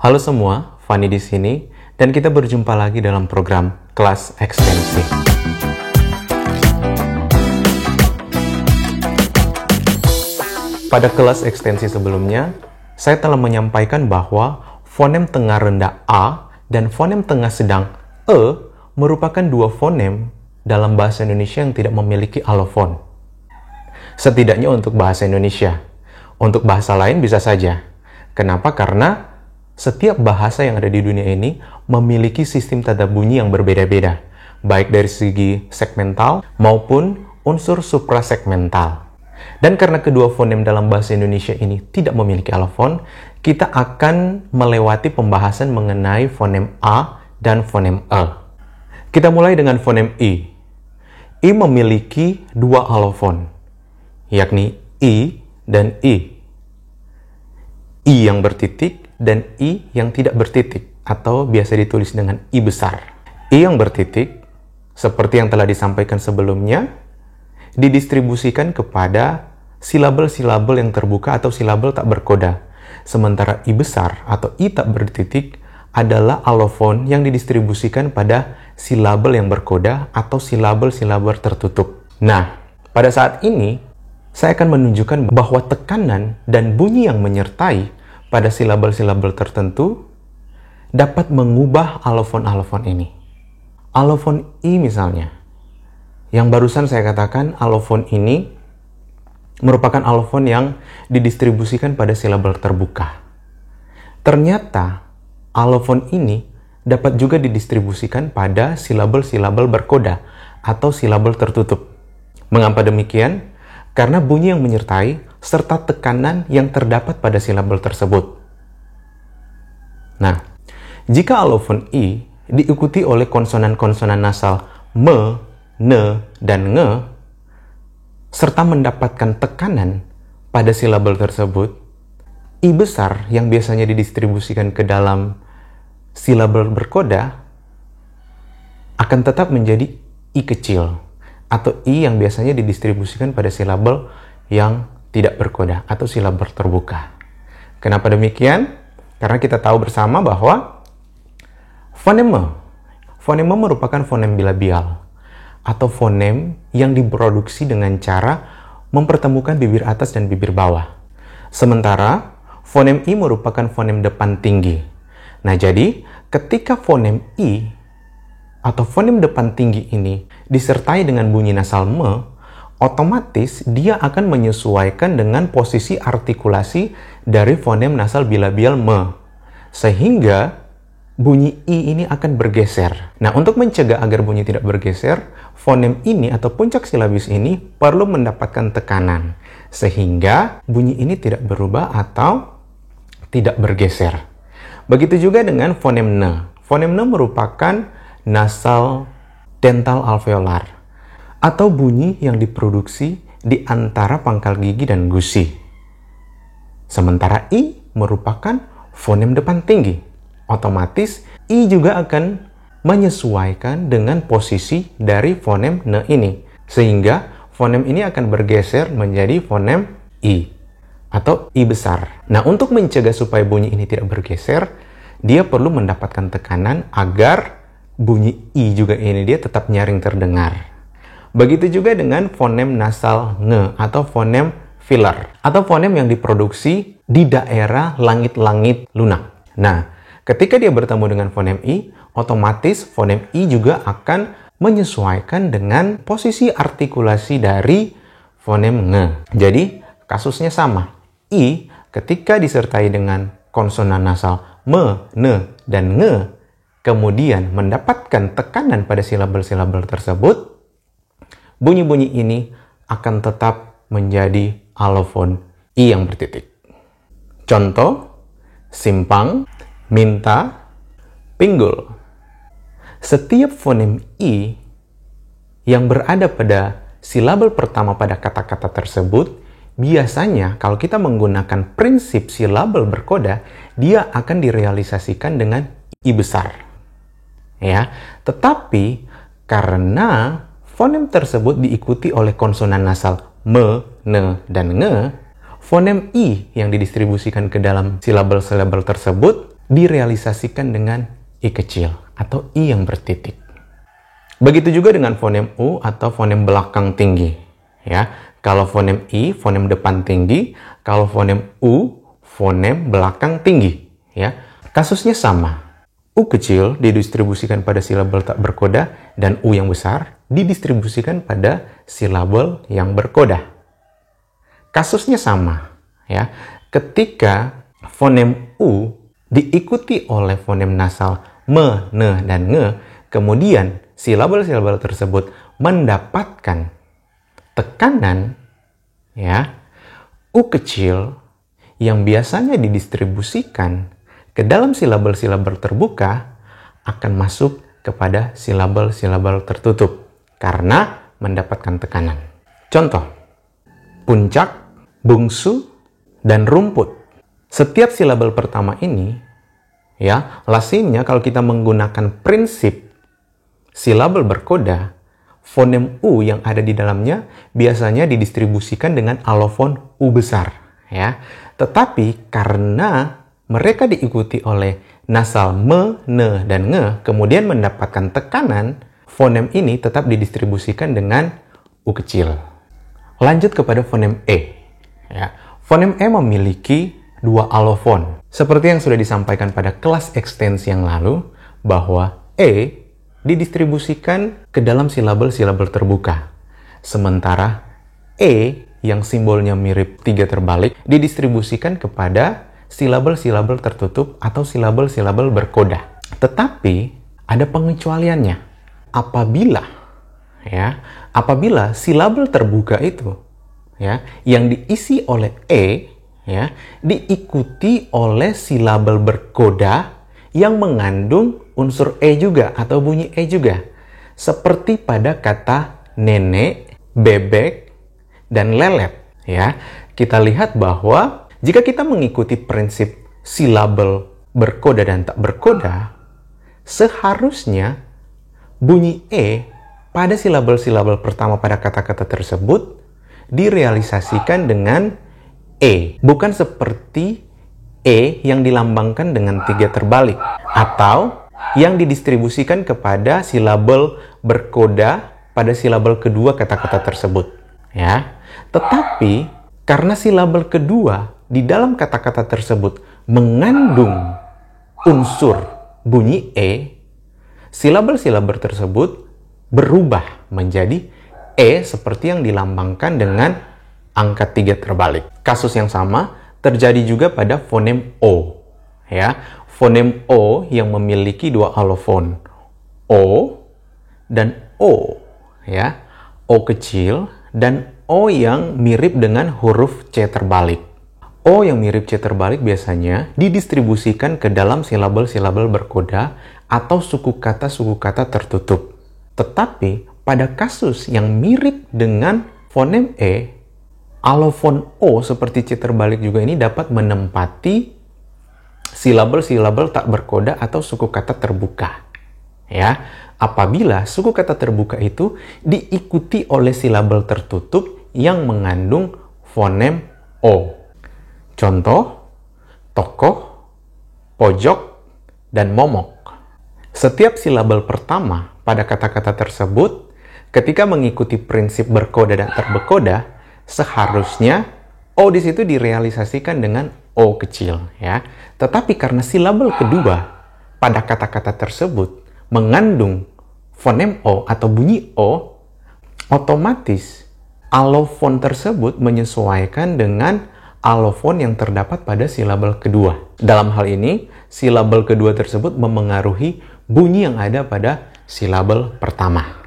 Halo semua, Fani di sini, dan kita berjumpa lagi dalam program Kelas Ekstensi. Pada kelas ekstensi sebelumnya, saya telah menyampaikan bahwa fonem tengah rendah A dan fonem tengah sedang E merupakan dua fonem dalam bahasa Indonesia yang tidak memiliki alofon. Setidaknya untuk bahasa Indonesia. Untuk bahasa lain bisa saja. Kenapa? Karena setiap bahasa yang ada di dunia ini memiliki sistem tata bunyi yang berbeda-beda, baik dari segi segmental maupun unsur suprasegmental. Dan karena kedua fonem dalam bahasa Indonesia ini tidak memiliki alofon, kita akan melewati pembahasan mengenai fonem A dan fonem E. Kita mulai dengan fonem I. I memiliki dua alofon, yakni I dan I. I yang bertitik dan I yang tidak bertitik, atau biasa ditulis dengan I besar. I yang bertitik, seperti yang telah disampaikan sebelumnya, didistribusikan kepada silabel-silabel yang terbuka atau silabel tak berkoda. Sementara I besar atau I tak bertitik adalah alofon yang didistribusikan pada silabel yang berkoda atau silabel-silabel tertutup. Nah, pada saat ini, saya akan menunjukkan bahwa tekanan dan bunyi yang menyertai pada silabel-silabel tertentu dapat mengubah alofon-alofon ini. Alofon I misalnya, yang barusan saya katakan alofon ini merupakan alofon yang didistribusikan pada silabel terbuka. Ternyata alofon ini dapat juga didistribusikan pada silabel-silabel berkoda atau silabel tertutup. Mengapa demikian? Karena bunyi yang menyertai serta tekanan yang terdapat pada silabel tersebut. Nah, jika alofon I diikuti oleh konsonan-konsonan nasal me, ne, dan nge, serta mendapatkan tekanan pada silabel tersebut, I besar yang biasanya didistribusikan ke dalam silabel berkoda akan tetap menjadi I kecil, atau I yang biasanya didistribusikan pada silabel yang tidak berkoda atau silabel terbuka. Kenapa demikian? Karena kita tahu bersama bahwa fonema merupakan fonem bilabial atau fonem yang diproduksi dengan cara mempertemukan bibir atas dan bibir bawah. Sementara fonem I merupakan fonem depan tinggi. Nah, jadi ketika fonem I atau fonem depan tinggi ini disertai dengan bunyi nasal me, otomatis dia akan menyesuaikan dengan posisi artikulasi dari fonem nasal bilabial me, sehingga bunyi I ini akan bergeser. Nah, untuk mencegah agar bunyi tidak bergeser, fonem ini atau puncak silabis ini perlu mendapatkan tekanan, sehingga bunyi ini tidak berubah atau tidak bergeser. Begitu juga dengan fonem ne. Fonem ne merupakan nasal dental alveolar atau bunyi yang diproduksi di antara pangkal gigi dan gusi. Sementara I merupakan fonem depan tinggi. Otomatis I juga akan menyesuaikan dengan posisi dari fonem ne ini, sehingga fonem ini akan bergeser menjadi fonem I atau I besar. Nah, untuk mencegah supaya bunyi ini tidak bergeser, dia perlu mendapatkan tekanan agar bunyi I juga ini dia tetap nyaring terdengar. Begitu juga dengan fonem nasal nge atau fonem filler atau fonem yang diproduksi di daerah langit-langit lunak. Nah, ketika dia bertemu dengan fonem I, otomatis fonem I juga akan menyesuaikan dengan posisi artikulasi dari fonem nge. Jadi, kasusnya sama. I ketika disertai dengan konsonan nasal me, ne, dan nge, kemudian mendapatkan tekanan pada silabel-silabel tersebut, bunyi-bunyi ini akan tetap menjadi alofon I yang bertitik. Contoh, simpang, minta, pinggul. Setiap fonem I yang berada pada silabel pertama pada kata-kata tersebut, biasanya kalau kita menggunakan prinsip silabel berkoda, dia akan direalisasikan dengan I besar. Ya, tetapi karena fonem tersebut diikuti oleh konsonan nasal me, ne, dan nge, fonem I yang didistribusikan ke dalam silabel-silabel tersebut direalisasikan dengan I kecil atau I yang bertitik. Begitu juga dengan fonem U atau fonem belakang tinggi. Ya, kalau fonem I, fonem depan tinggi. Kalau fonem U, fonem belakang tinggi. Ya, kasusnya sama. U kecil didistribusikan pada silabel tak berkoda dan U yang besar didistribusikan pada silabel yang berkoda. Kasusnya sama. Ya, ketika fonem U diikuti oleh fonem nasal me, ne, dan nge, kemudian silabel-silabel tersebut mendapatkan tekanan, ya, U kecil yang biasanya didistribusikan ke dalam silabel-silabel terbuka akan masuk kepada silabel-silabel tertutup karena mendapatkan tekanan. Contoh, puncak, bungsu, dan rumput. Setiap silabel pertama ini, ya, lazimnya kalau kita menggunakan prinsip silabel berkoda, fonem U yang ada di dalamnya biasanya didistribusikan dengan alofon U besar, ya. Tetapi karena mereka diikuti oleh nasal me, ne, dan nge, kemudian mendapatkan tekanan, fonem ini tetap didistribusikan dengan U kecil. Lanjut kepada fonem E. Ya. Fonem E memiliki dua alofon. Seperti yang sudah disampaikan pada kelas ekstensi yang lalu, bahwa E didistribusikan ke dalam silabel-silabel terbuka. Sementara E yang simbolnya mirip 3 terbalik didistribusikan kepada silabel-silabel tertutup atau silabel-silabel berkoda. Tetapi ada pengecualiannya. Apabila silabel terbuka itu, ya, yang diisi oleh E, ya, diikuti oleh silabel berkoda yang mengandung unsur E juga atau bunyi E juga. Seperti pada kata nenek, bebek, dan lelet. Ya, kita lihat bahwa jika kita mengikuti prinsip silabel berkoda dan tak berkoda, seharusnya bunyi E pada silabel-silabel pertama pada kata-kata tersebut direalisasikan dengan E. Bukan seperti E yang dilambangkan dengan 3 terbalik atau yang didistribusikan kepada silabel berkoda pada silabel kedua kata-kata tersebut. Ya. Tetapi karena silabel kedua di dalam kata-kata tersebut mengandung unsur bunyi E, silabel-silabel tersebut berubah menjadi E seperti yang dilambangkan dengan angka 3 terbalik. Kasus yang sama terjadi juga pada fonem O. Ya, fonem O yang memiliki dua alofon, O dan O. Ya, O kecil dan O yang mirip dengan huruf C terbalik. O yang mirip C terbalik biasanya didistribusikan ke dalam silabel-silabel berkoda atau suku kata tertutup. Tetapi pada kasus yang mirip dengan fonem E, alofon O seperti C terbalik juga ini dapat menempati silabel-silabel tak berkoda atau suku kata terbuka. Ya, apabila suku kata terbuka itu diikuti oleh silabel tertutup yang mengandung fonem O. Contoh, tokoh, pojok, dan momok. Setiap silabel pertama pada kata-kata tersebut ketika mengikuti prinsip berkoda dan tak berkoda, seharusnya O di situ direalisasikan dengan O kecil, ya. Tetapi karena silabel kedua pada kata-kata tersebut mengandung fonem O atau bunyi O, otomatis alofon tersebut menyesuaikan dengan alofon yang terdapat pada silabel kedua. Dalam hal ini, silabel kedua tersebut memengaruhi bunyi yang ada pada silabel pertama.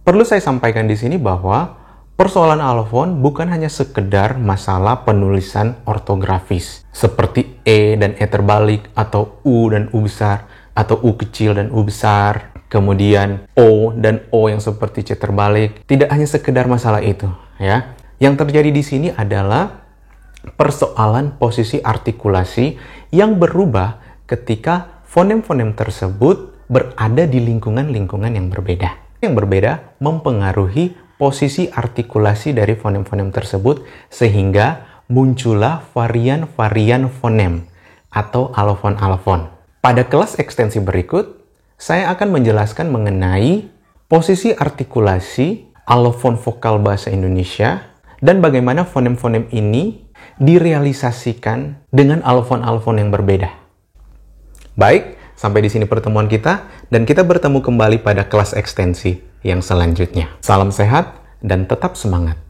Perlu saya sampaikan di sini bahwa persoalan alofon bukan hanya sekedar masalah penulisan ortografis seperti E dan E terbalik atau U dan U besar atau U kecil dan U besar, kemudian O dan O yang seperti C terbalik. Tidak hanya sekedar masalah itu, ya. Yang terjadi di sini adalah persoalan posisi artikulasi yang berubah ketika fonem-fonem tersebut berada di lingkungan-lingkungan yang berbeda. Yang berbeda mempengaruhi posisi artikulasi dari fonem-fonem tersebut sehingga muncullah varian-varian fonem. atau alofon-alofon. Pada kelas ekstensi berikut, saya akan menjelaskan mengenai posisi artikulasi alofon vokal bahasa Indonesia dan bagaimana fonem-fonem ini direalisasikan dengan alofon-alofon yang berbeda. Baik, sampai di sini pertemuan kita dan kita bertemu kembali pada kelas ekstensi yang selanjutnya. Salam sehat dan tetap semangat.